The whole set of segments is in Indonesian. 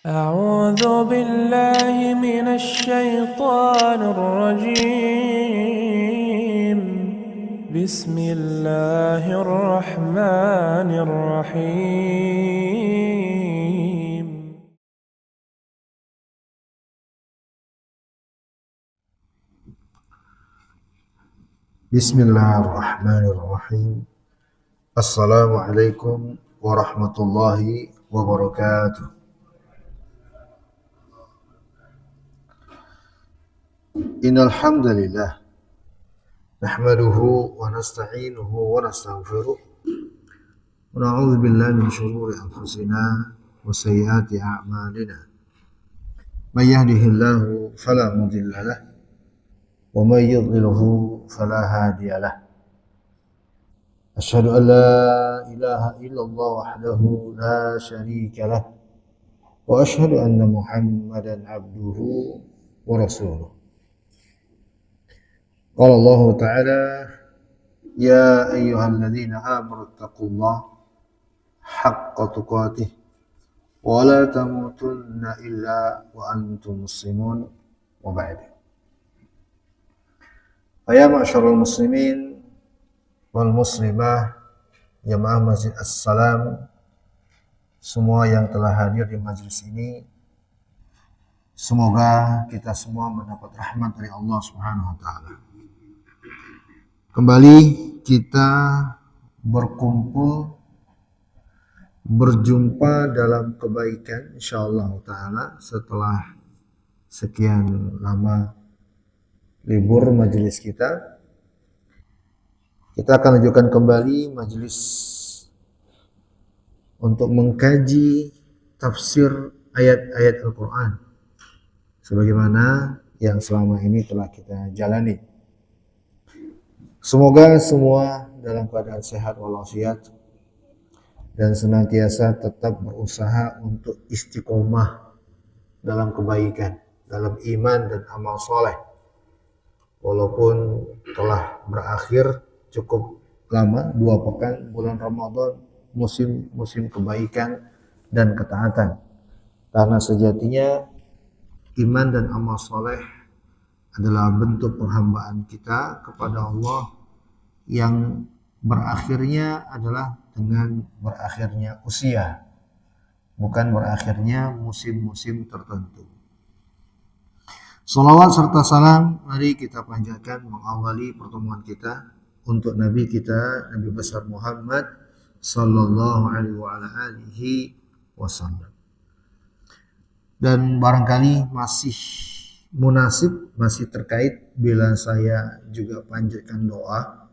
أعوذ بالله من الشيطان الرجيم بسم الله الرحمن الرحيم Bismillahirrahmanirrahim. Assalamualaikum warahmatullahi wabarakatuh. Innal hamdalillah nahmaduhu wa nasta'inuhu wa nastaghfiruh wa na'udzu billahi min shururi anfusina wa sayyiati a'malina. May yahdihillahu fala mudilla lahu wa may yudlilhu fala hadiya lahu. أشهد أن لا إله إلا الله وحده لا شريك له وأشهد أن محمدا عبده ورسوله. قال الله تعالى: يا أيها الذين آمنوا اتقوا الله حق تقاته ولا تموتن إلا وأنتم مسلمون وبعد. فيا معشر المسلمين wal muslimah, jamaah Masjid As-Salam, semua yang telah hadir di majelis ini, semoga kita semua mendapat rahmat dari Allah Subhanahu wa taala. Kembali kita berkumpul berjumpa dalam kebaikan insyaallah taala setelah sekian lama libur majelis kita. Kita akan lanjutkan kembali majelis untuk mengkaji tafsir ayat-ayat Al-Quran sebagaimana yang selama ini telah kita jalani. Semoga semua dalam keadaan sehat walafiat dan senantiasa tetap berusaha untuk istiqomah dalam kebaikan, dalam iman dan amal soleh. Walaupun telah berakhir cukup lama, 2 pekan bulan Ramadan, musim kebaikan dan ketaatan. Karena sejatinya iman dan amal soleh adalah bentuk penghambaan kita kepada Allah yang berakhirnya adalah dengan berakhirnya usia, bukan berakhirnya musim-musim tertentu. Salawat serta salam mari kita panjatkan mengawali pertemuan kita untuk Nabi kita, Nabi besar Muhammad sallallahu alaihi wasallam. Dan barangkali masih munasib, masih terkait bila saya juga panjatkan doa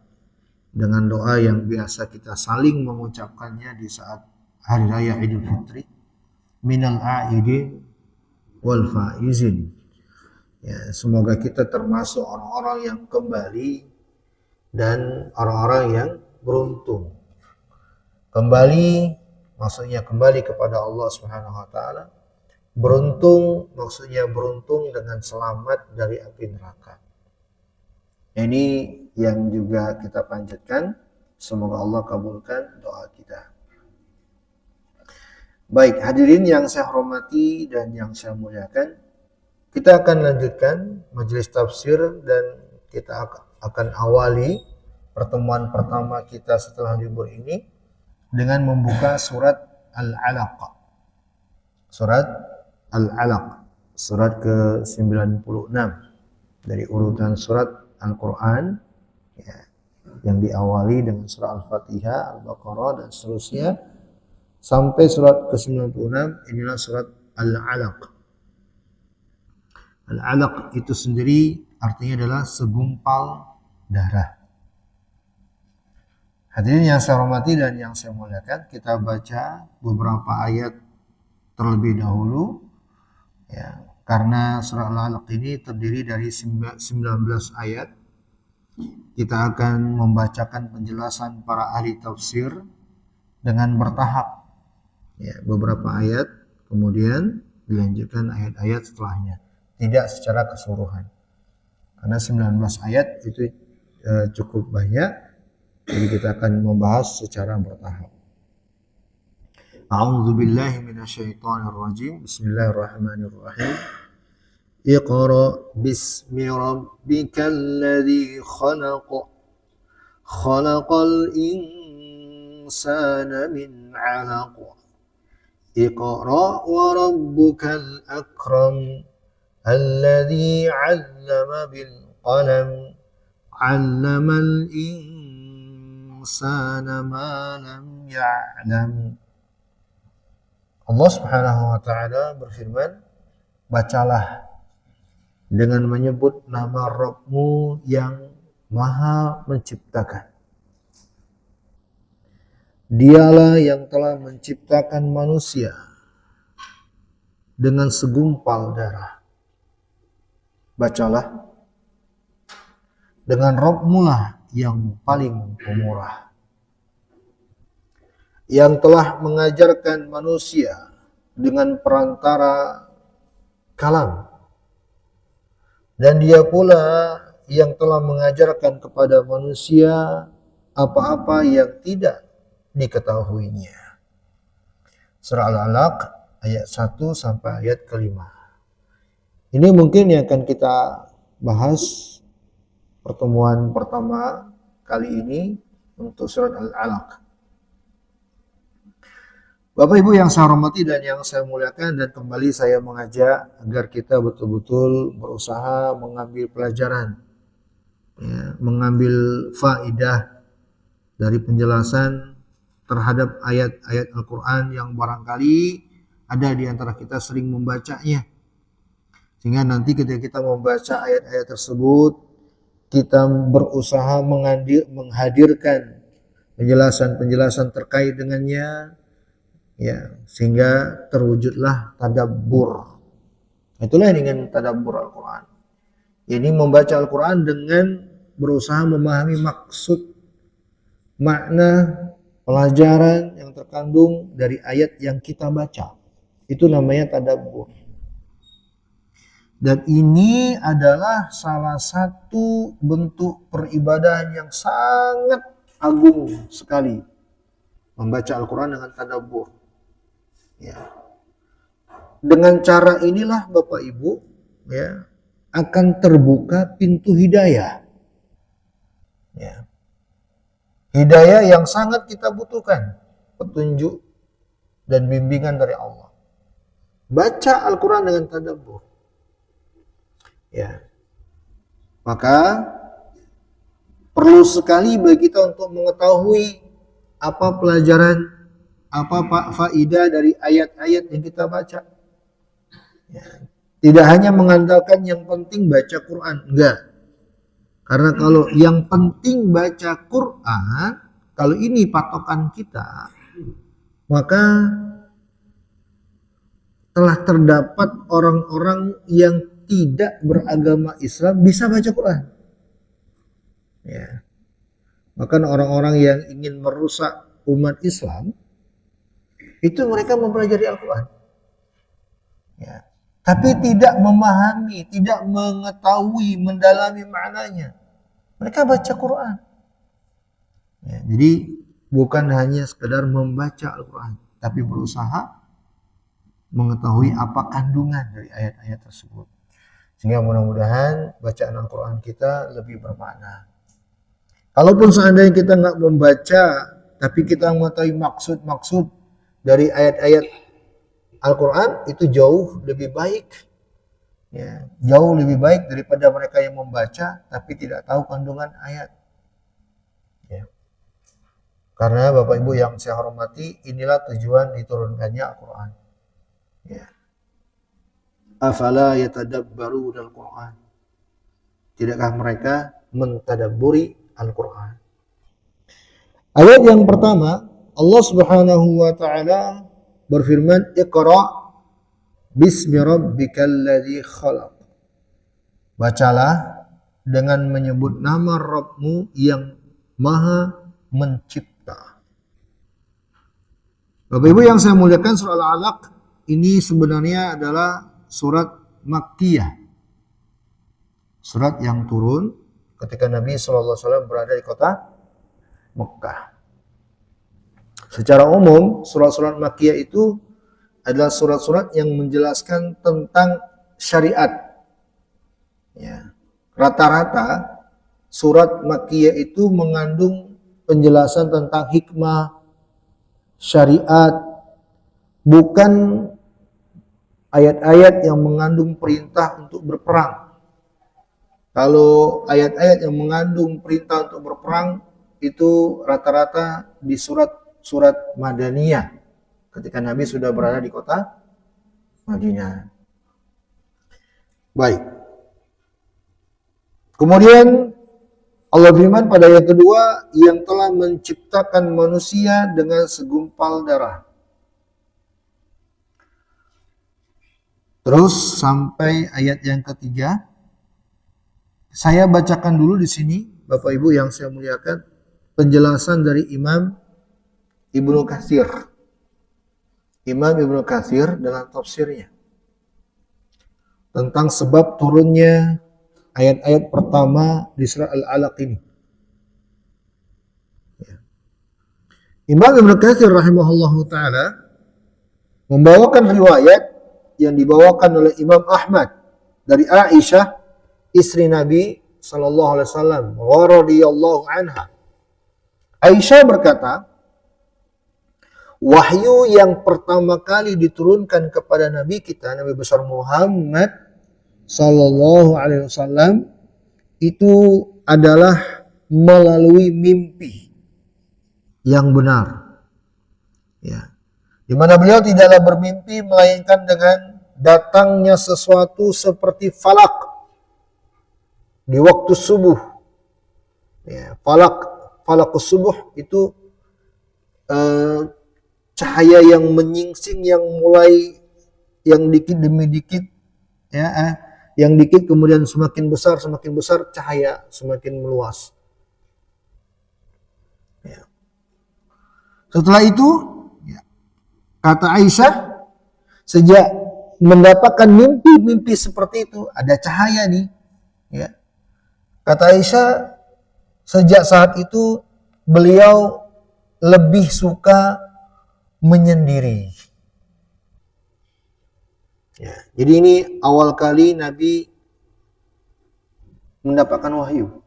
dengan doa yang biasa kita saling mengucapkannya di saat hari raya Idul Fitri, minal aidin wal faizin. Ya, semoga kita termasuk orang-orang yang kembali dan orang-orang yang beruntung. Kembali maksudnya kembali kepada Allah Subhanahu wa taala. Beruntung maksudnya beruntung dengan selamat dari api neraka. Ini yang juga kita panjatkan, semoga Allah kabulkan doa kita. Baik, hadirin yang saya hormati dan yang saya muliakan, kita akan lanjutkan majelis tafsir dan kita akan awali pertemuan pertama kita setelah libur ini dengan membuka surat Al-Alaq. Surat Al-Alaq, surat ke-96 dari urutan surat Al-Quran ya, yang diawali dengan surah Al-Fatihah, Al-Baqarah dan seterusnya sampai surat ke-96. Inilah surat Al-Alaq. Al-Alaq itu sendiri artinya adalah segumpal darah. Hadirin yang saya hormati dan yang saya muliakan, kita baca beberapa ayat terlebih dahulu ya, karena surah Al-Alaq ini terdiri dari 19 ayat. Kita akan membacakan penjelasan para ahli tafsir dengan bertahap ya, beberapa ayat kemudian dilanjutkan ayat-ayat setelahnya, tidak secara keseluruhan. Karena 19 ayat itu cukup banyak, jadi kita akan membahas secara bertahap. A'udzu billahi minasyaitonir rajim. Bismillahirrahmanirrahim. Iqra bismi rabbikal ladzi khalaq. Khalaqal insana min 'alaq. Iqra wa rabbukal akram. Alladzi 'allama bil qalam. 'Allamal insana ma lam ya'lam. Allah Subhanahu wa taala berfirman, bacalah dengan menyebut nama Rabbmu yang Maha menciptakan. Dialah yang telah menciptakan manusia dengan segumpal darah. Bacalah dengan Rabbmu lah yang paling pemurah, yang telah mengajarkan manusia dengan perantara kalam, dan dia pula yang telah mengajarkan kepada manusia apa-apa yang tidak diketahuinya. Surah Al-Alaq ayat 1 sampai ayat ke-5. Ini mungkin yang akan kita bahas pertemuan pertama kali ini untuk surat Al-Alaq. Bapak Ibu yang saya hormati dan yang saya muliakan, dan kembali saya mengajak agar kita betul-betul berusaha mengambil pelajaran, ya, mengambil faidah dari penjelasan terhadap ayat-ayat Al-Quran yang barangkali ada di antara kita sering membacanya. Sehingga nanti ketika kita membaca ayat-ayat tersebut, kita berusaha menghadirkan penjelasan-penjelasan terkait dengannya, ya, sehingga terwujudlah tadabbur. Itulah yang dengan tadabbur Al-Quran. Ini membaca Al-Quran dengan berusaha memahami maksud, makna, pelajaran yang terkandung dari ayat yang kita baca. Itu namanya tadabbur. Dan ini adalah salah satu bentuk peribadahan yang sangat agung sekali, membaca Al-Quran dengan tadabbur. Ya. Dengan cara inilah Bapak Ibu, ya, akan terbuka pintu hidayah. Ya. Hidayah yang sangat kita butuhkan, petunjuk dan bimbingan dari Allah. Baca Al-Quran dengan tadabbur. Ya. Maka perlu sekali bagi kita untuk mengetahui apa pelajaran, apa faidah dari ayat-ayat yang kita baca. Ya. Tidak hanya mengandalkan yang penting baca Quran, enggak. Karena kalau yang penting baca Quran, kalau ini patokan kita, maka telah terdapat orang-orang yang tidak beragama Islam bisa baca Quran. Ya. Bahkan orang-orang yang ingin merusak umat Islam, itu mereka mempelajari Al-Quran. Ya. Tapi tidak memahami, tidak mengetahui, mendalami maknanya. Mereka baca Quran. Ya, jadi bukan hanya sekedar membaca Al-Quran, tapi berusaha mengetahui apa kandungan dari ayat-ayat tersebut. Sehingga mudah-mudahan bacaan Al-Quran kita lebih bermakna. Kalaupun seandainya kita nggak membaca, tapi kita mengetahui maksud-maksud dari ayat-ayat Al-Quran, itu jauh lebih baik. Ya, jauh lebih baik daripada mereka yang membaca tapi tidak tahu kandungan ayat. Ya. Karena Bapak Ibu yang saya hormati, inilah tujuan diturunkannya Al-Quran. Ya. Afala yatadabbaruna al-Quran. Tidakkah mereka mentadabburi Al-Quran? Ayat yang pertama, Allah Subhanahu wa taala berfirman, Iqra bismi rabbikal ladzi khalaq. Bacalah dengan menyebut nama Rabbmu yang Maha mencipta. Bapak Ibu yang saya muliakan, surah Al-Alaq ini sebenarnya adalah surat Makkiyah. Surat yang turun ketika Nabi SAW berada di kota Mekah. Secara umum, surat-surat Makkiyah itu adalah surat-surat yang menjelaskan tentang syariat. Ya. Rata-rata surat Makkiyah itu mengandung penjelasan tentang hikmah, syariat, bukan ayat-ayat yang mengandung perintah untuk berperang. Kalau ayat-ayat yang mengandung perintah untuk berperang itu rata-rata di surat Madaniyah ketika Nabi sudah berada di kota Madinah. Baik. Kemudian Allah firman pada ayat kedua, yang telah menciptakan manusia dengan segumpal darah. Terus sampai ayat yang ketiga. Saya bacakan dulu di sini, Bapak Ibu yang saya muliakan, penjelasan dari Imam Ibnu Katsir. Imam Ibnu Katsir dalam tafsirnya tentang sebab turunnya ayat-ayat pertama di surah Al-Alaq ini. Imam Ibnu Katsir rahimahullahu taala membawakan riwayat yang dibawakan oleh Imam Ahmad dari Aisyah, istri Nabi sallallahu alaihi wasallam, radhiyallahu anha. Aisyah berkata, wahyu yang pertama kali diturunkan kepada Nabi kita, Nabi besar Muhammad sallallahu alaihi wasallam, itu adalah melalui mimpi yang benar. Ya. Di mana beliau tidaklah bermimpi melainkan dengan datangnya sesuatu seperti falak di waktu subuh. Ya, falakus subuh itu cahaya yang menyingsing yang mulai yang dikit demi dikit, ya, yang dikit kemudian semakin besar cahaya semakin meluas. Ya. Setelah itu, ya, kata Aisyah, sejak mendapatkan mimpi-mimpi seperti itu, ada cahaya nih, ya. Kata Aisyah, sejak saat itu beliau lebih suka menyendiri. Ya, jadi ini awal kali Nabi mendapatkan wahyu.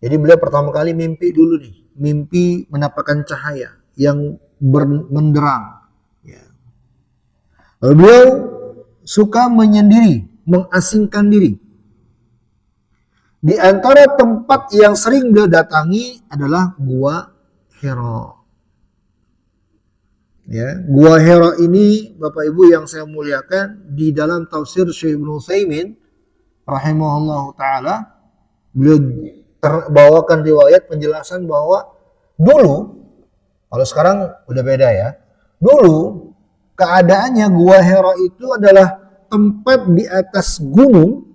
Jadi beliau pertama kali mimpi dulu nih, mimpi mendapatkan cahaya yang menderang. Ya. Lalu beliau suka menyendiri, mengasingkan diri. Di antara tempat yang sering beliau datangi adalah Gua Hira. Ya, Gua Hira ini, Bapak Ibu yang saya muliakan, di dalam tafsir Syekh Ibnu Utsaimin rahimahullahu taala, beliau terbawakan riwayat penjelasan bahwa dulu, kalau sekarang udah beda ya. Dulu keadaannya Gua Hira itu adalah tempat di atas gunung,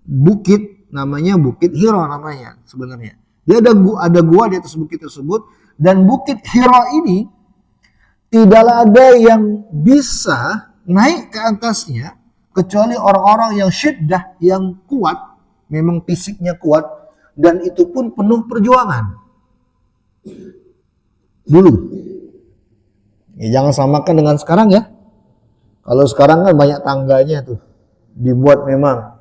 bukit, namanya Bukit Hira namanya sebenarnya. Dia ada gua di atas bukit tersebut, dan Bukit Hira ini tidaklah ada yang bisa naik ke atasnya kecuali orang-orang yang syiddah, yang kuat, memang fisiknya kuat, dan itu pun penuh perjuangan. Dulu. Ya, jangan samakan dengan sekarang ya. Kalau sekarang kan banyak tangganya tuh. Dibuat memang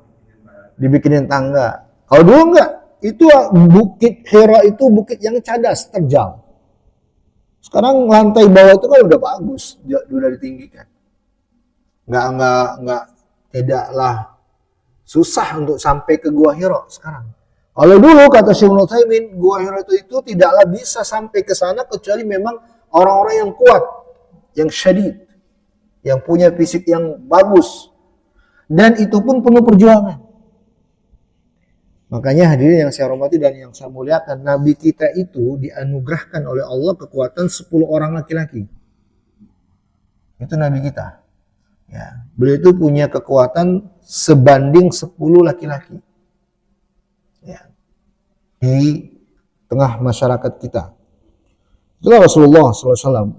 dibikinin tangga. Kalau dulu enggak, itu Bukit Hira itu bukit yang cadas, terjal. Sekarang lantai bawah itu kan udah bagus, udah ditinggikan. Tidaklah susah untuk sampai ke Gua Hira sekarang. Kalau dulu kata Syekh Ibnu Utsaimin, Gua Hira itu tidaklah bisa sampai ke sana kecuali memang orang-orang yang kuat, yang syadid, yang punya fisik yang bagus. Dan itu pun penuh perjuangan. Makanya hadirin yang saya hormati dan yang saya muliakan, Nabi kita itu dianugerahkan oleh Allah kekuatan 10 orang laki-laki. Itu Nabi kita. Ya, beliau itu punya kekuatan sebanding 10 laki-laki. Ya. Di tengah masyarakat kita. Itulah Rasulullah SAW.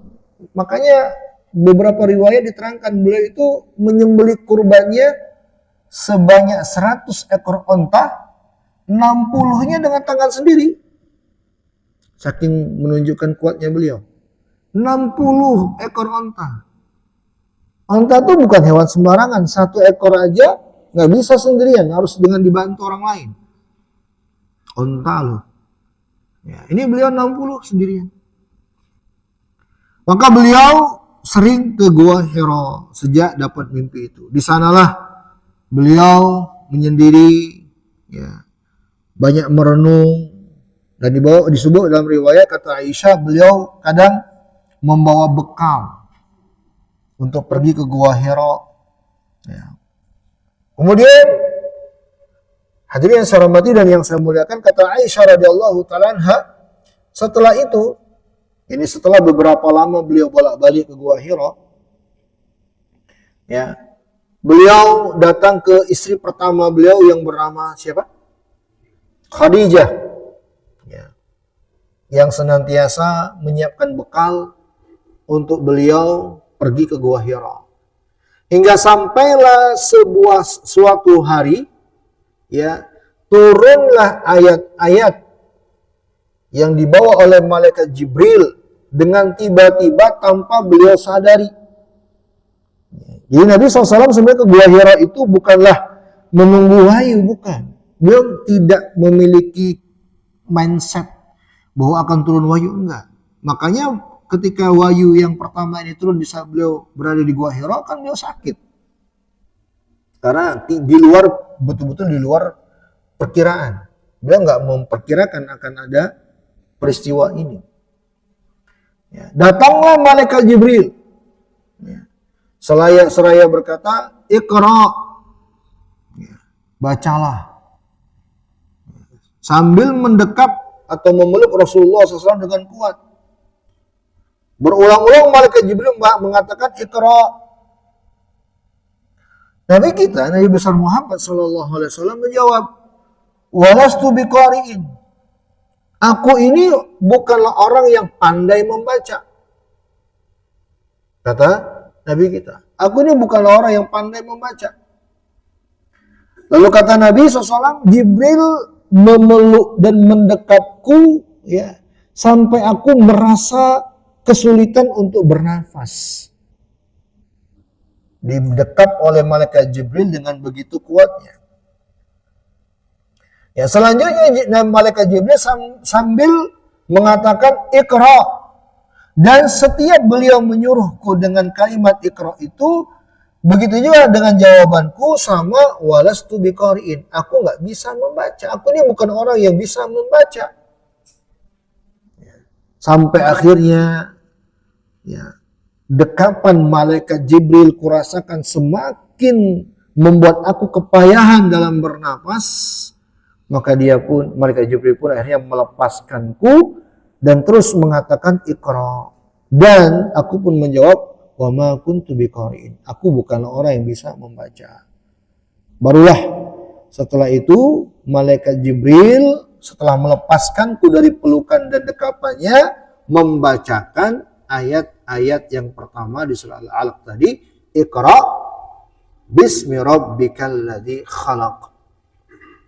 Makanya beberapa riwayat diterangkan beliau itu menyembelih kurbannya sebanyak 100 ekor onta, 60-nya dengan tangan sendiri. Saking menunjukkan kuatnya beliau. 60 ekor onta. Onta itu bukan hewan sembarangan. Satu ekor aja nggak bisa sendirian, harus dengan dibantu orang lain. Onta loh. Ya, ini beliau 60 sendirian. Maka beliau sering ke Gua Hira sejak dapat mimpi itu. Di sanalah beliau menyendiri, ya, banyak merenung, dan disebut dalam riwayat kata Aisyah, beliau kadang membawa bekal untuk pergi ke Gua Hira. Ya. Kemudian hadirin yang saya hormati dan yang saya muliakan, kata Aisyah radhiyallahu taala anha, setelah itu, ini setelah beberapa lama beliau bolak-balik ke Gua Hira, ya, beliau datang ke istri pertama beliau yang bernama siapa? Khadijah, ya, yang senantiasa menyiapkan bekal untuk beliau pergi ke Gua Hira. Hingga sampailah suatu hari, ya, turunlah ayat-ayat yang dibawa oleh malaikat Jibril dengan tiba-tiba tanpa beliau sadari. Jadi Nabi SAW sebenarnya ke Gua Hira itu bukanlah menunggu wahyu, bukan. Beliau tidak memiliki mindset bahwa akan turun wahyu, enggak. Makanya ketika wahyu yang pertama ini turun di saat beliau berada di Gua Hira, kan beliau sakit. Karena di luar, betul-betul di luar perkiraan. Beliau nggak memperkirakan akan ada peristiwa ini. Ya, datanglah malaikat Jibril. Ya, seraya berkata, Iqra, ya, bacalah. Sambil mendekap atau memeluk Rasulullah SAW dengan kuat. Berulang-ulang malaikat Jibril mengatakan Iqra. Nabi kita, Nabi besar Muhammad SAW menjawab, walastu biqari'in. Aku ini bukanlah orang yang pandai membaca. Kata Nabi kita, aku ini bukanlah orang yang pandai membaca. Lalu kata Nabi SAW, Jibril memeluk dan mendekapku, ya, sampai aku merasa kesulitan untuk bernafas. Didekap oleh malaikat Jibril dengan begitu kuatnya. Ya, selanjutnya malaikat Jibril sambil mengatakan Iqra, dan setiap beliau menyuruhku dengan kalimat Iqra itu, begitu juga dengan jawabanku sama walastu biqari'in. Aku nggak bisa membaca. Aku ini bukan orang yang bisa membaca. Sampai akhirnya, ya, dekapan malaikat Jibril kurasakan semakin membuat aku kepayahan dalam bernapas. Maka malaikat Jibril pun akhirnya melepaskanku dan terus mengatakan Iqra. Dan aku pun menjawab, wa ma kuntu biqari'in. Aku bukanlah orang yang bisa membaca. Barulah setelah itu malaikat Jibril setelah melepaskanku dari pelukan dan dekapannya membacakan ayat-ayat yang pertama di surah Al-Alaq tadi, Iqra bismi rabbikal ladzi khalaq.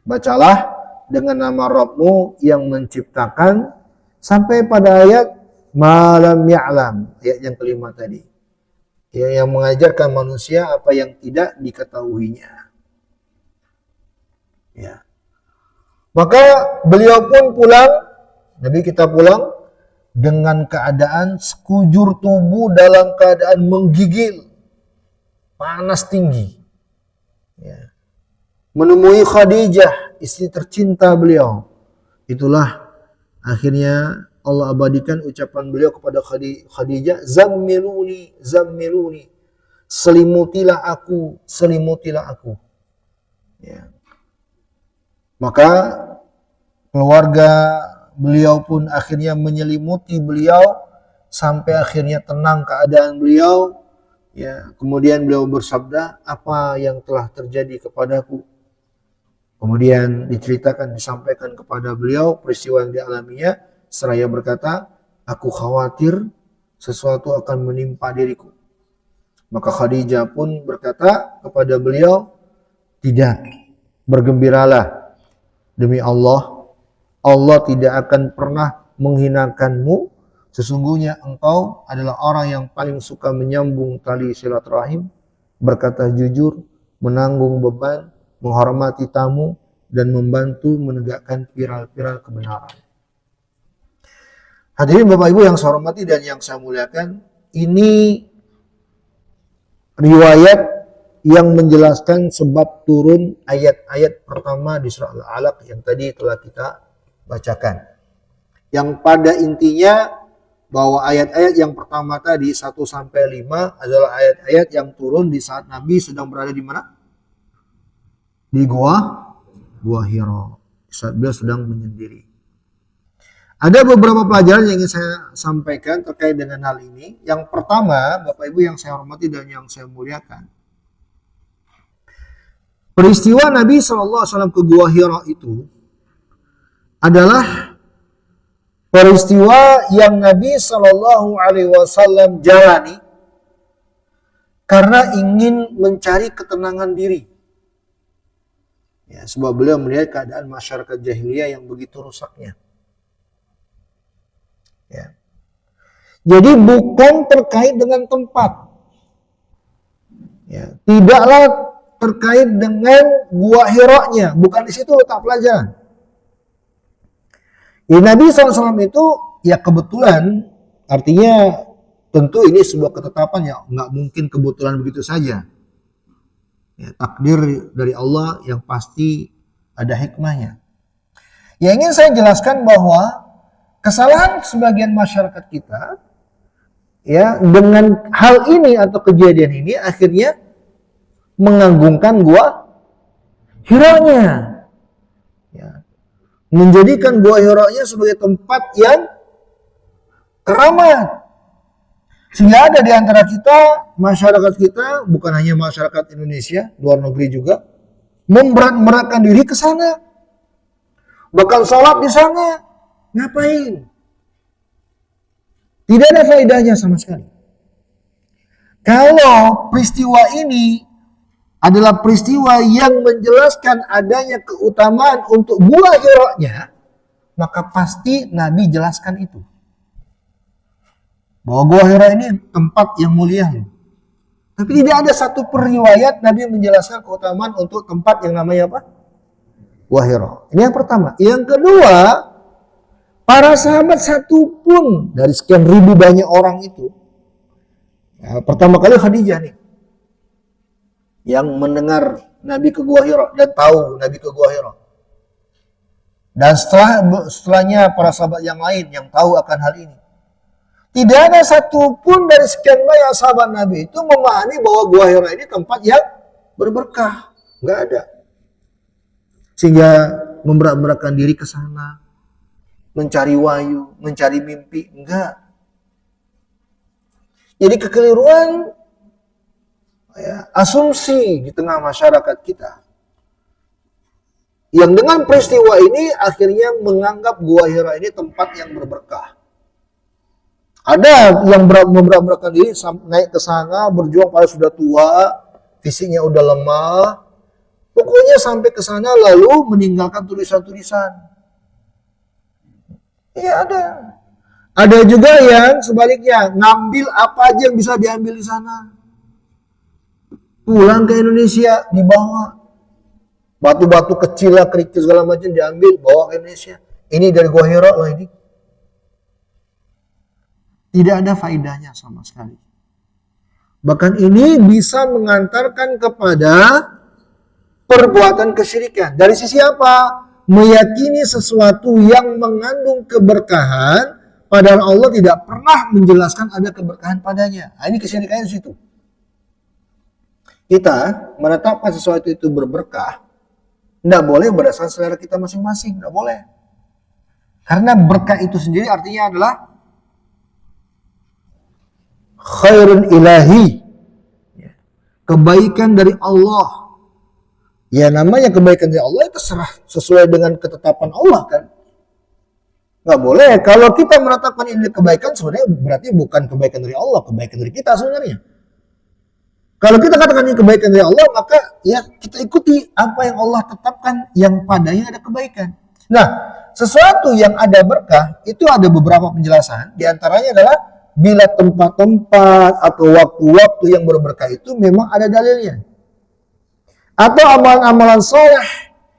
Bacalah dengan nama Rabbmu yang menciptakan, sampai pada ayat malam ya'lam, ayat yang kelima tadi, ya, yang mengajarkan manusia apa yang tidak diketahuinya. Ya. Maka beliau pun pulang, Nabi kita pulang dengan keadaan sekujur tubuh dalam keadaan menggigil, panas tinggi. Ya. Menemui Khadijah, istri tercinta beliau. Itulah akhirnya Allah abadikan ucapan beliau kepada Khadijah, zammiluni, zammiluni. Selimutilah aku, selimutilah aku. Ya. Maka keluarga beliau pun akhirnya menyelimuti beliau sampai akhirnya tenang keadaan beliau. Ya, kemudian beliau bersabda, apa yang telah terjadi kepadaku? Kemudian diceritakan, disampaikan kepada beliau peristiwa yang dialaminya, seraya berkata, aku khawatir sesuatu akan menimpa diriku. Maka Khadijah pun berkata kepada beliau, tidak, bergembiralah. Demi Allah, Allah tidak akan pernah menghinakanmu Sesungguhnya engkau adalah orang yang paling suka menyambung tali silaturahim, berkata jujur, menanggung beban, menghormati tamu, dan membantu menegakkan piral-piral kebenaran. Hadirin Bapak Ibu yang saya hormati dan yang saya muliakan, ini riwayat yang menjelaskan sebab turun ayat-ayat pertama di surah Al-Alaq yang tadi telah kita bacakan. Yang pada intinya bahwa ayat-ayat yang pertama tadi 1 sampai 5 adalah ayat-ayat yang turun di saat Nabi sedang berada di mana? Di Gua Hira. Saat beliau sedang menyendiri. Ada beberapa pelajaran yang ingin saya sampaikan terkait dengan hal ini. Yang pertama, Bapak Ibu yang saya hormati dan yang saya muliakan. Peristiwa Nabi SAW ke Gua Hira itu adalah peristiwa yang Nabi SAW jalani karena ingin mencari ketenangan diri. Ya, sebab beliau melihat keadaan masyarakat jahiliyah yang begitu rusaknya. Ya. Jadi bukan terkait dengan tempat. Ya, tidaklah terkait dengan Gua Hira-nya, bukan di situ letak pelajaran. Ya, Nabi SAW itu ya kebetulan, artinya tentu ini sebuah ketetapan ya, nggak mungkin kebetulan begitu saja. Ya, takdir dari Allah yang pasti ada hikmahnya. Yang ingin saya jelaskan bahwa kesalahan sebagian masyarakat kita ya dengan hal ini atau kejadian ini akhirnya mengagungkan Gua Hira-nya. Ya. Menjadikan Gua Hira-nya sebagai tempat yang keramat. Sehingga ada di antara kita, masyarakat kita, bukan hanya masyarakat Indonesia, luar negeri juga, memberat-beratkan diri ke sana. Bahkan sholat di sana. Ngapain? Tidak ada faedahnya sama sekali. Kalau peristiwa ini adalah peristiwa yang menjelaskan adanya keutamaan untuk Gua Hira-nya, maka pasti Nabi jelaskan itu. Bahwa Gua Hira ini tempat yang mulia. Tapi tidak ada satu periwayat Nabi menjelaskan keutamaan untuk tempat yang namanya apa? Gua Hira. Ini yang pertama. Yang kedua, para sahabat satu pun dari sekian ribu banyak orang itu, ya, pertama kali Khadijah nih, yang mendengar Nabi ke Gua Hira dan tahu Nabi ke Gua Hira. Dan setelahnya para sahabat yang lain yang tahu akan hal ini. Tidak ada satu pun dari sekian banyak sahabat Nabi itu memahami bahwa Gua Hira ini tempat yang berberkah. Nggak ada. Sehingga memberat-beratkan diri ke sana. Mencari wahyu, mencari mimpi, enggak. Jadi kekeliruan ya, asumsi di tengah masyarakat kita. Yang dengan peristiwa ini akhirnya menganggap Gua Hira ini tempat yang berberkah. Ada yang memberat-beratkan diri naik ke sana, berjuang pada sudah tua, fisiknya udah lemah. Pokoknya sampai ke sana lalu meninggalkan tulisan-tulisan. Iya ada. Ada juga yang sebaliknya ngambil apa aja yang bisa diambil di sana. Pulang ke Indonesia dibawa. Batu-batu kecil lah, kerikil segala macam diambil, bawa ke Indonesia. Ini dari Gua Hira loh ini. Tidak ada faedahnya sama sekali. Bahkan ini bisa mengantarkan kepada perbuatan kesyirikan. Dari sisi apa? Meyakini sesuatu yang mengandung keberkahan, padahal Allah tidak pernah menjelaskan ada keberkahan padanya. Nah, ini kesyirikannya di situ. Kita menetapkan sesuatu itu berberkah, tidak boleh berdasarkan selera kita masing-masing, tidak boleh. Karena berkah itu sendiri artinya adalah khairun ilahi, kebaikan dari Allah. Ya namanya kebaikan dari Allah itu sesuai dengan ketetapan Allah kan. Nggak boleh. Kalau kita menetapkan ini kebaikan sebenarnya berarti bukan kebaikan dari Allah, kebaikan dari kita sebenarnya. Kalau kita katakan ini kebaikan dari Allah, maka ya kita ikuti apa yang Allah tetapkan yang padanya ada kebaikan. Nah, sesuatu yang ada berkah itu ada beberapa penjelasan. Di antaranya adalah bila tempat-tempat atau waktu-waktu yang berberkah itu memang ada dalilnya. Atau amalan-amalan soleh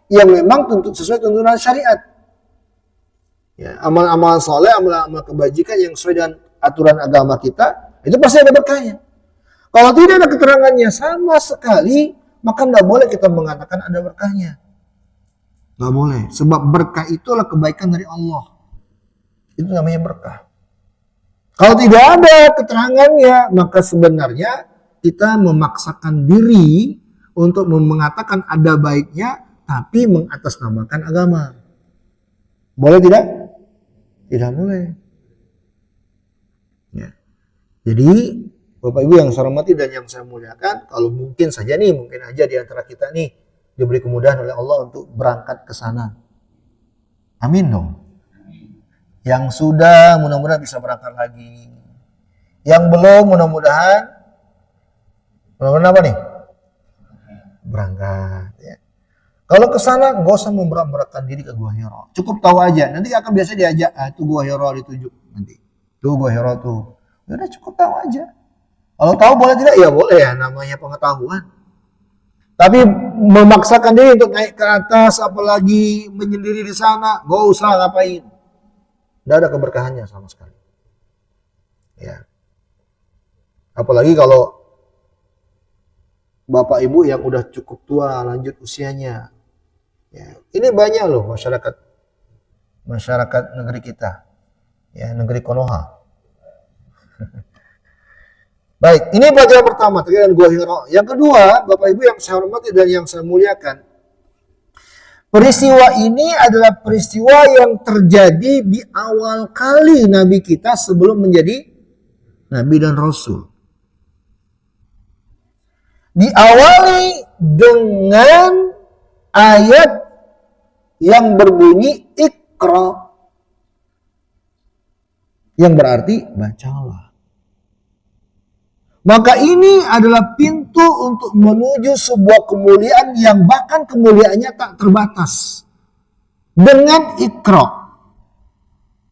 yang memang sesuai tuntunan syariat. Ya, amalan-amalan soleh, amalan-amalan kebajikan yang sesuai dengan aturan agama kita, itu pasti ada berkahnya. Kalau tidak ada keterangannya sama sekali, maka tidak boleh kita mengatakan ada berkahnya. Nggak boleh, sebab berkah itulah kebaikan dari Allah. Itu namanya berkah. Kalau tidak ada keterangannya, maka sebenarnya kita memaksakan diri untuk mengatakan ada baiknya, tapi mengatasnamakan agama. Boleh tidak? Tidak boleh. Ya. Jadi, Bapak Ibu yang saya hormati dan yang saya muliakan, kalau mungkin saja nih, mungkin aja di antara kita nih, diberi kemudahan oleh Allah untuk berangkat ke sana. Amin dong. Yang sudah mudah-mudahan bisa berangkat lagi. Yang belum mudah-mudahan apa nih? Berangkat. Ya. Kalau ke sana nggak usah memberat-beratkan diri ke Gua Hira. Cukup tahu aja. Nanti akan biasa diajak, itu Gua Hira ditunjuk nanti. Tuh Gua Hira tuh. Ya udah cukup tahu aja. Kalau tahu boleh tidak? Ya boleh ya, namanya pengetahuan. Tapi memaksakan diri untuk naik ke atas, apalagi menyendiri di sana, gak usah ngapain. Tidak ada keberkahannya sama sekali. Ya. Apalagi kalau Bapak Ibu yang udah cukup tua, lanjut usianya. Ya. Ini banyak loh masyarakat negeri kita. Ya, negeri Konoha. Baik, ini pelajaran pertama terkait dengan Gua Hira. Yang kedua, Bapak Ibu yang saya hormati dan yang saya muliakan, peristiwa ini adalah peristiwa yang terjadi di awal kali Nabi kita sebelum menjadi Nabi dan Rasul. Diawali dengan ayat yang berbunyi Iqra, yang berarti bacalah. Maka ini adalah pintu untuk menuju sebuah kemuliaan yang bahkan kemuliaannya tak terbatas. Dengan Iqra,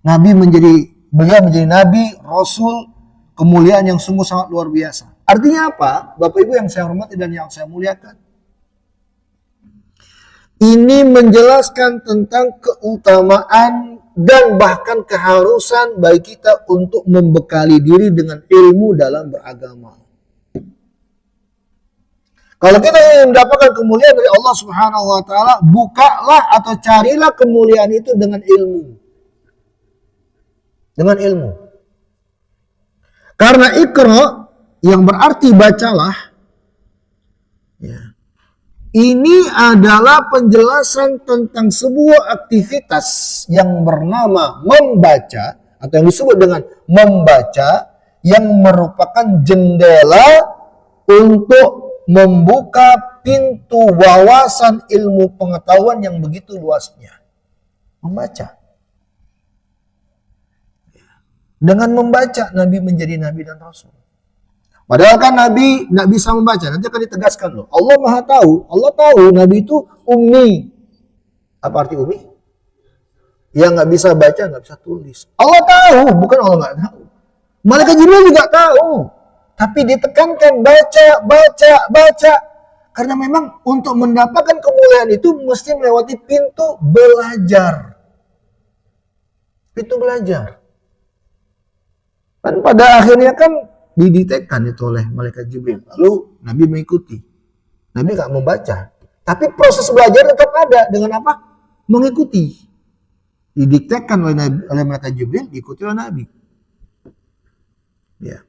beliau menjadi Nabi, Rasul, kemuliaan yang sungguh sangat luar biasa. Artinya apa? Bapak Ibu yang saya hormati dan yang saya muliakan. Ini menjelaskan tentang keutamaan dan bahkan keharusan bagi kita untuk membekali diri dengan ilmu dalam beragama. Kalau kita ingin mendapatkan kemuliaan dari Allah Subhanahu wa taala, bukalah atau carilah kemuliaan itu dengan ilmu. Dengan ilmu. Karena Iqra yang berarti bacalah, ya, ini adalah penjelasan tentang sebuah aktivitas yang bernama membaca atau yang disebut dengan membaca, yang merupakan jendela untuk membuka pintu wawasan ilmu pengetahuan yang begitu luasnya. Membaca. Dengan membaca Nabi menjadi Nabi dan Rasul. Padahal kan Nabi nggak bisa membaca. Nanti akan ditegaskan loh. Allah Maha tahu. Allah tahu Nabi itu ummi. Apa arti ummi? Yang nggak bisa baca, nggak bisa tulis. Allah tahu, bukan Allah nggak tahu. Malaikat Jibril juga tahu. Tapi ditekankan baca. Karena memang untuk mendapatkan kemuliaan itu mesti melewati pintu belajar. Pintu belajar. Dan pada akhirnya kan didetekkan itu oleh malaikat Jibril. Lalu Nabi mengikuti. Nabi nggak membaca. Tapi proses belajar tetap ada. Dengan apa? Mengikuti. Didiktekan oleh malaikat Jibril, diikuti oleh Nabi. Ya.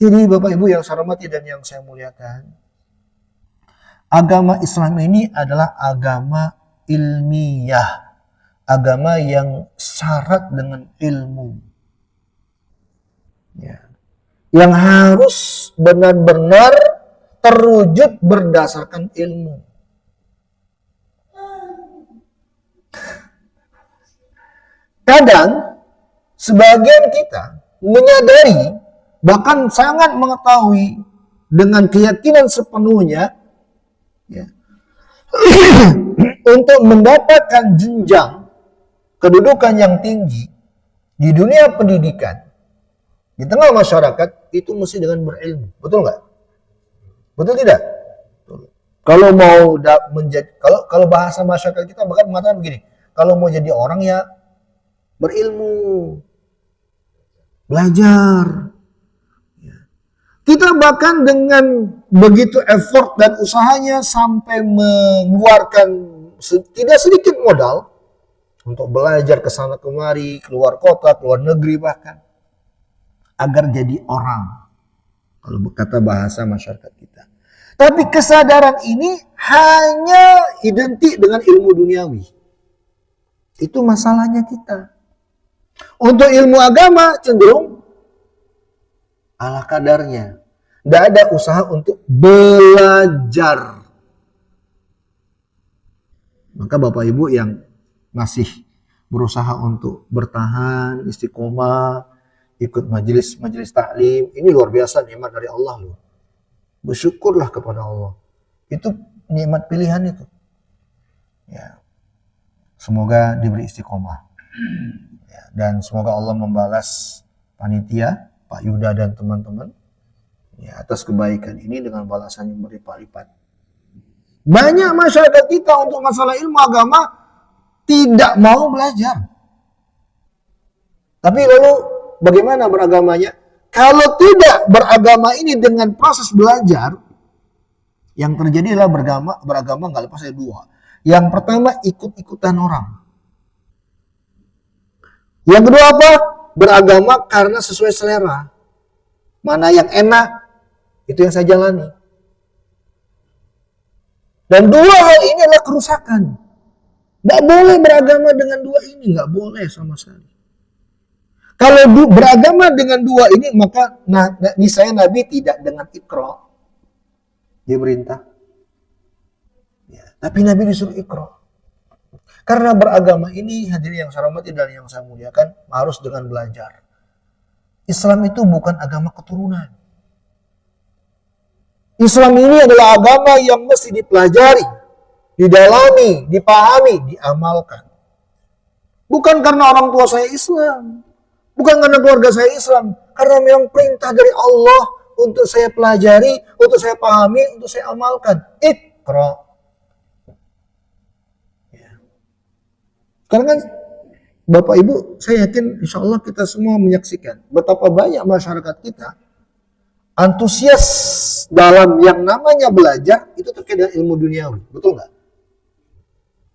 Jadi Bapak Ibu yang saya hormati dan yang saya muliakan, agama Islam ini adalah agama ilmiah. Agama yang syarat dengan ilmu. Ya. Yang harus benar-benar terwujud berdasarkan ilmu. Kadang sebagian kita menyadari, bahkan sangat mengetahui dengan keyakinan sepenuhnya, ya, untuk mendapatkan jenjang kedudukan yang tinggi di dunia pendidikan, di tengah masyarakat, itu mesti dengan berilmu. Betul nggak? Betul tidak? Betul. Kalau mau menjadi, kalau bahasa masyarakat kita bahkan mengatakan begini, kalau mau jadi orang ya berilmu, belajar. Kita bahkan dengan begitu effort dan usahanya sampai mengeluarkan tidak sedikit modal untuk belajar ke sana kemari, keluar kota, keluar negeri bahkan, agar jadi orang. Kalau berkata bahasa masyarakat kita. Tapi kesadaran ini hanya identik dengan ilmu duniawi. Itu masalahnya kita. Untuk ilmu agama cenderung ala kadarnya. Tidak ada usaha untuk belajar. Maka Bapak Ibu yang masih berusaha untuk bertahan, istiqomah, ikut majelis taklim, ini luar biasa nikmat dari Allah loh. Bersyukurlah kepada Allah. Itu nikmat pilihan itu. Ya. Semoga diberi istiqomah. Ya. Dan semoga Allah membalas panitia, Pak Yuda dan teman-teman, ya, atas kebaikan ini dengan balasan yang berlipat-lipat. Banyak masyarakat kita untuk masalah ilmu agama tidak mau belajar. Tapi lalu bagaimana beragamanya? Kalau tidak beragama ini dengan proses belajar, yang terjadi adalah beragama nggak lepas dari dua. Yang pertama, ikut-ikutan orang. Yang kedua apa? Beragama karena sesuai selera. Mana yang enak, itu yang saya jalani. Dan dua hal ini adalah kerusakan. Nggak boleh beragama dengan dua ini, nggak boleh sama sekali. Kalau beragama dengan dua ini, maka niscaya Nabi tidak dengan ikra. Dia perintah. Ya, tapi Nabi disuruh ikra. Karena beragama ini, hadirin yang saya hormati dan yang saya muliakan, harus dengan belajar. Islam itu bukan agama keturunan. Islam ini adalah agama yang mesti dipelajari, didalami, dipahami, diamalkan. Bukan karena orang tua saya Islam, bukan karena keluarga saya Islam, karena memang perintah dari Allah untuk saya pelajari, untuk saya pahami, untuk saya amalkan. Iqra. Ya. Karena kan Bapak Ibu, saya yakin insya Allah kita semua menyaksikan betapa banyak masyarakat kita antusias dalam yang namanya belajar itu terkait dengan ilmu duniawi. Betul nggak?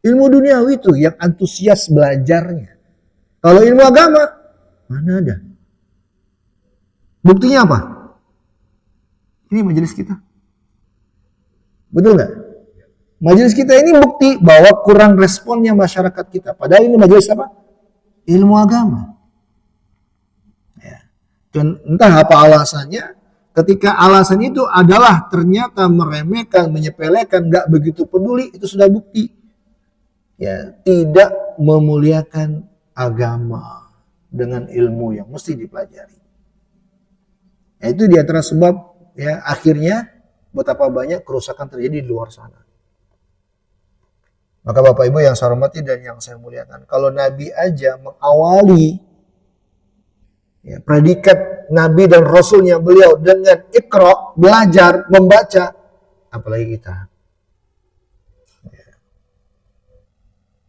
Ilmu duniawi itu yang antusias belajarnya. Kalau ilmu agama, mana ada? Buktinya apa? Ini majelis kita. Betul nggak? Majelis kita ini bukti bahwa kurang responnya masyarakat kita. Padahal ini majelis apa? Ilmu agama. Ya. Dan entah apa alasannya, ketika alasan itu adalah ternyata meremehkan, menyepelekan, nggak begitu peduli, itu sudah bukti. Ya, tidak memuliakan agama dengan ilmu yang mesti dipelajari. Ya, itu di antara sebab ya akhirnya betapa banyak kerusakan terjadi di luar sana. Maka Bapak Ibu yang saya hormati dan yang saya muliakan, kalau Nabi aja mengawali ya, predikat Nabi dan Rasulnya beliau dengan ikra, belajar, membaca, apalagi kita. Ya.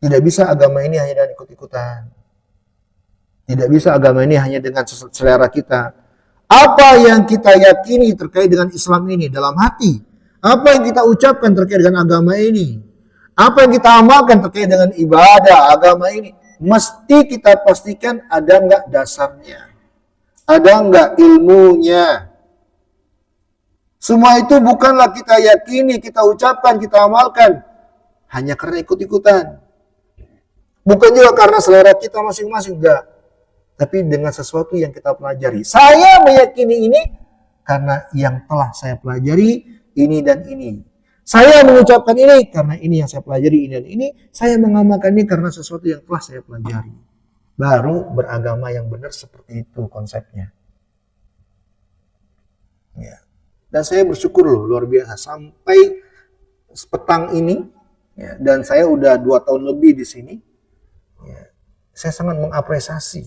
Tidak bisa agama ini hanya dengan ikut-ikutan. Tidak bisa agama ini hanya dengan selera kita. Apa yang kita yakini terkait dengan Islam ini dalam hati, apa yang kita ucapkan terkait dengan agama ini, apa yang kita amalkan terkait dengan ibadah agama ini, mesti kita pastikan ada nggak dasarnya, ada nggak ilmunya. Semua itu bukanlah kita yakini, kita ucapkan, kita amalkan hanya karena ikut-ikutan. Bukan juga karena selera kita masing-masing, enggak. Tapi dengan sesuatu yang kita pelajari. Saya meyakini ini karena yang telah saya pelajari ini dan ini. Saya mengucapkan ini karena ini yang saya pelajari ini dan ini. Saya mengamalkan ini karena sesuatu yang telah saya pelajari. Baru beragama yang benar seperti itu konsepnya. Ya. Dan saya bersyukur loh, luar biasa. Sampai petang ini, ya, dan saya udah 2 tahun lebih di sini. Ya, Saya sangat mengapresiasi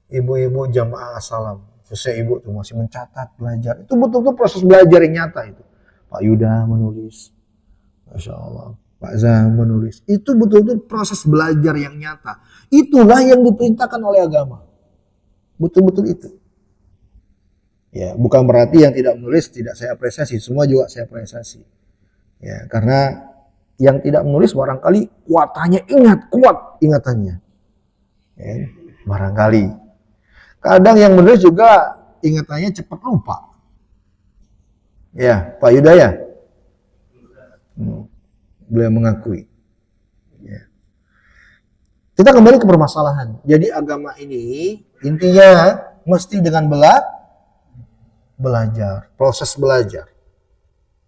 ibu-ibu jamaah salam. Khususnya ibu tuh masih mencatat, belajar. Itu betul-betul proses belajar yang nyata itu. Pak Yuda menulis, Masya Allah. Pak Zam menulis. Itu betul-betul proses belajar yang nyata. Itulah yang diperintahkan oleh agama. Betul-betul itu. Ya, bukan berarti yang tidak menulis tidak saya apresiasi. Semua juga saya apresiasi. Ya, karena yang tidak menulis barangkali kuat ingatannya. Ya, barangkali. Kadang yang menulis juga ingatannya cepat lupa. Ya, Pak Yuda ya. Beliau mengakui. Ya. Kita kembali ke permasalahan. Jadi agama ini intinya mesti dengan belajar, proses belajar.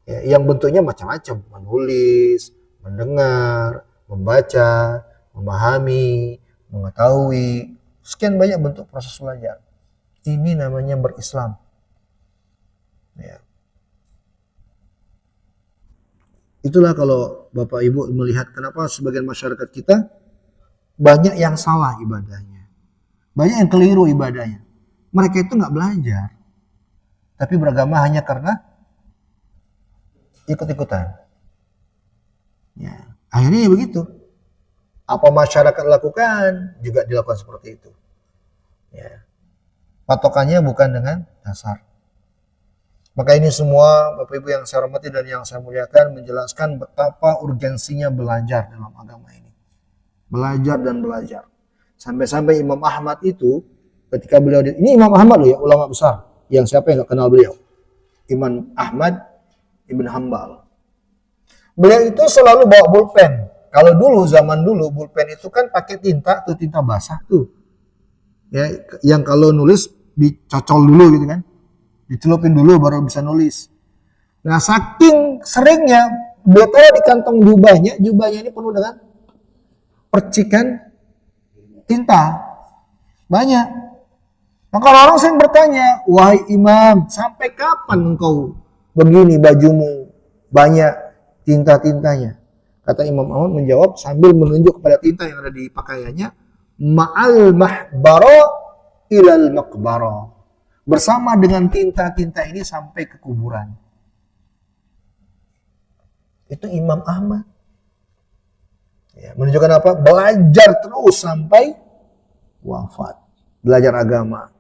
Ya, yang bentuknya macam-macam, menulis, mendengar, membaca, memahami, mengetahui, sekian banyak bentuk proses belajar. Ini namanya berislam. Ya. Itulah kalau Bapak Ibu melihat kenapa sebagian masyarakat kita banyak yang salah ibadahnya. Banyak yang keliru ibadahnya. Mereka itu nggak belajar. Tapi beragama hanya karena ikut-ikutan. Ya, akhirnya ya begitu. Apa masyarakat lakukan juga dilakukan seperti itu. Ya. Patokannya bukan dengan dasar. Maka ini semua Bapak Ibu yang saya hormati dan yang saya muliakan menjelaskan betapa urgensinya belajar dalam agama ini. Belajar dan belajar. Sampai-sampai Imam Ahmad itu ketika beliau ini Imam Ahmad loh ya, ulama besar. Yang siapa yang gak kenal beliau? Imam Ahmad Ibn Hanbal. Beliau itu selalu bawa pulpen. Kalau dulu, zaman dulu, pulpen itu kan pakai tinta, tuh tinta basah tuh. Ya, yang kalau nulis dicocol dulu gitu kan. Dicelupin dulu baru bisa nulis. Nah, saking seringnya, beliau taruh di kantong jubahnya ini penuh dengan percikan tinta. Banyak. Maka orang sering bertanya, wahai imam, sampai kapan engkau begini bajumu banyak tinta-tintanya? Kata Imam Ahmad menjawab sambil menunjuk kepada tinta yang ada di pakaiannya, ma'al mahbara ilal maqbara. Bersama dengan tinta-tinta ini sampai ke kuburan. Itu Imam Ahmad. Ya, menunjukkan apa? Belajar terus sampai wafat. Belajar agama.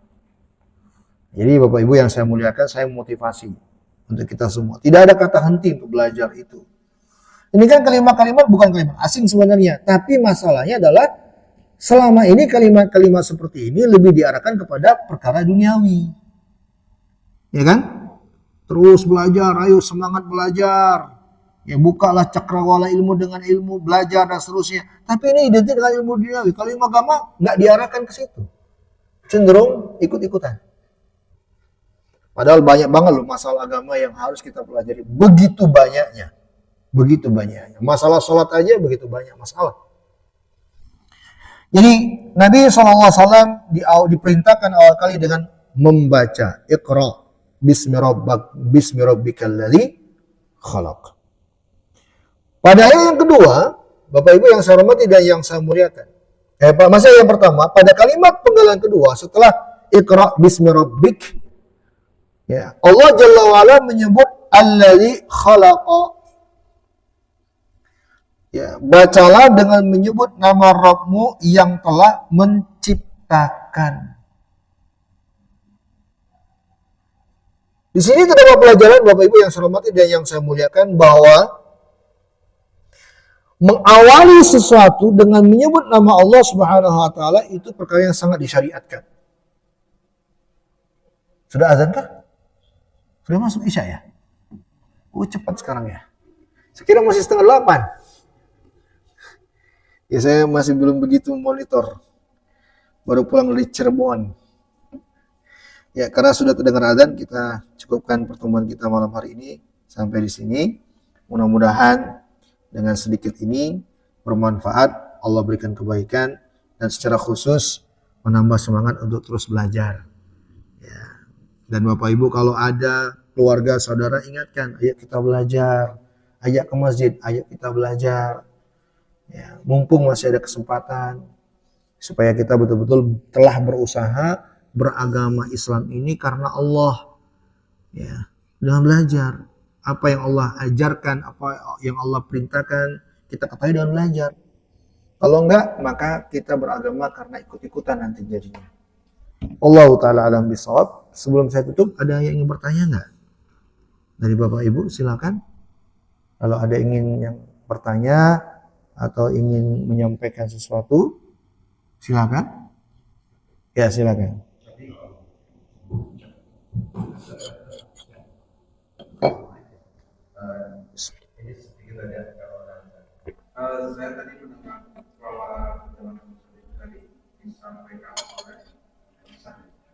Jadi Bapak Ibu yang saya muliakan, saya memotivasi untuk kita semua. Tidak ada kata henti untuk belajar itu. Ini kan kalimat-kalimat bukan kalimat asing sebenarnya. Tapi masalahnya adalah selama ini kalimat-kalimat seperti ini lebih diarahkan kepada perkara duniawi. Ya kan? Terus belajar, ayo semangat belajar. Ya bukalah cakrawala ilmu dengan ilmu, belajar dan seterusnya. Tapi ini identik dengan ilmu duniawi. Kalau ilmu agama nggak diarahkan ke situ. Cenderung ikut-ikutan. Padahal banyak banget loh masalah agama yang harus kita pelajari. Begitu banyaknya. Begitu banyaknya. Masalah sholat aja begitu banyak masalah. Jadi Nabi SAW diperintahkan awal kali dengan membaca Iqra bismi rabbikal ladzi khalaq. Pada ayat yang kedua, Bapak Ibu yang saya hormati dan yang saya muliakan. Maksudnya yang pertama, pada kalimat penggalan kedua setelah Iqra bismi rabbik, ya, Allah Jalla wa'ala menyebut alladzi khalaqa. Ya, bacalah dengan menyebut nama Rabbmu yang telah menciptakan. Di sini terdapat pelajaran Bapak Ibu yang saya hormati dan yang saya muliakan bahwa mengawali sesuatu dengan menyebut nama Allah Subhanahu wa taala itu perkara yang sangat disyariatkan. Sudah azan kah? Sudah masuk Isya ya? Oh, cepat sekarang ya. Saya kira masih 7:30. Ya, saya masih belum begitu monitor. Baru pulang dari Cirebon. Ya, karena sudah terdengar azan, kita cukupkan pertemuan kita malam hari ini sampai di sini. Mudah-mudahan dengan sedikit ini bermanfaat, Allah berikan kebaikan dan secara khusus menambah semangat untuk terus belajar. Ya. Dan Bapak Ibu kalau ada keluarga saudara ingatkan, ayo kita belajar, ajak ke masjid, ayo kita belajar. Ya, mumpung masih ada kesempatan. supaya kita betul-betul telah berusaha beragama Islam ini karena Allah, ya, dengan belajar apa yang Allah ajarkan, apa yang Allah perintahkan, kita ketahui dengan belajar. Kalau enggak, maka kita beragama karena ikut-ikutan nanti jadinya. Allah Ta'ala alam bisawab. Sebelum saya tutup, ada yang ingin bertanya enggak? Dari Bapak Ibu, silakan. Kalau ada yang bertanya atau ingin menyampaikan sesuatu, silakan. Ya, silakan. Ini sedikit ada saya tadi mendengar bahwa dalam tadi disampaikan oleh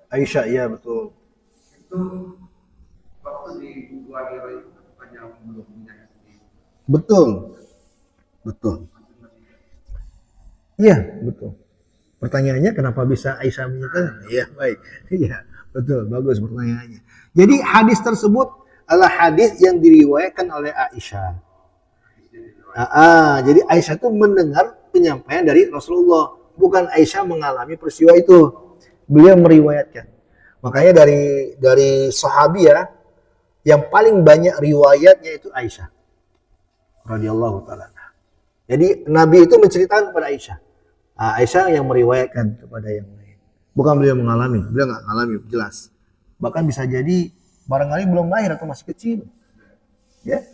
Aisyah, iya betul. itu waktu di dua hero itu hanya belum punya istri. Betul. Iya, betul. Pertanyaannya kenapa bisa Aisyah menyatakan? Iya, baik. Iya, betul. Bagus pertanyaannya. Jadi hadis tersebut adalah hadis yang diriwayatkan oleh Aisyah. Jadi Aisyah itu mendengar penyampaian dari Rasulullah, bukan Aisyah mengalami peristiwa itu. Beliau meriwayatkan. Makanya dari sahabiah yang paling banyak riwayatnya itu Aisyah radhiyallahu taala. Jadi Nabi itu menceritakan kepada Aisyah. Aisyah yang meriwayatkan kepada yang lain. Bukan beliau mengalami, beliau nggak mengalami, jelas. Bahkan bisa jadi barangkali belum lahir atau masih kecil. Ya.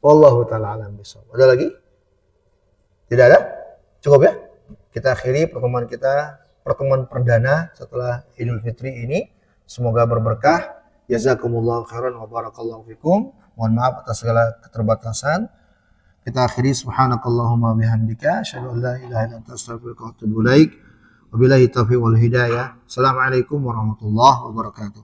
Wallahu taala alam bisawab. Ada lagi? Tidak ada? Cukup ya? Kita akhiri pertemuan perdana setelah Idul Fitri ini. Semoga berberkah. Jazakumullahu khairan wa barakallahu fikum. Mohon maaf atas segala keterbatasan. Kita akhiri subhanakallahumma bihamdika asyhadu an la ilaha illa anta astaghfiruka wa atubu ilaik. Wabillahi taufiq wal hidayah. Assalamualaikum warahmatullahi wabarakatuh.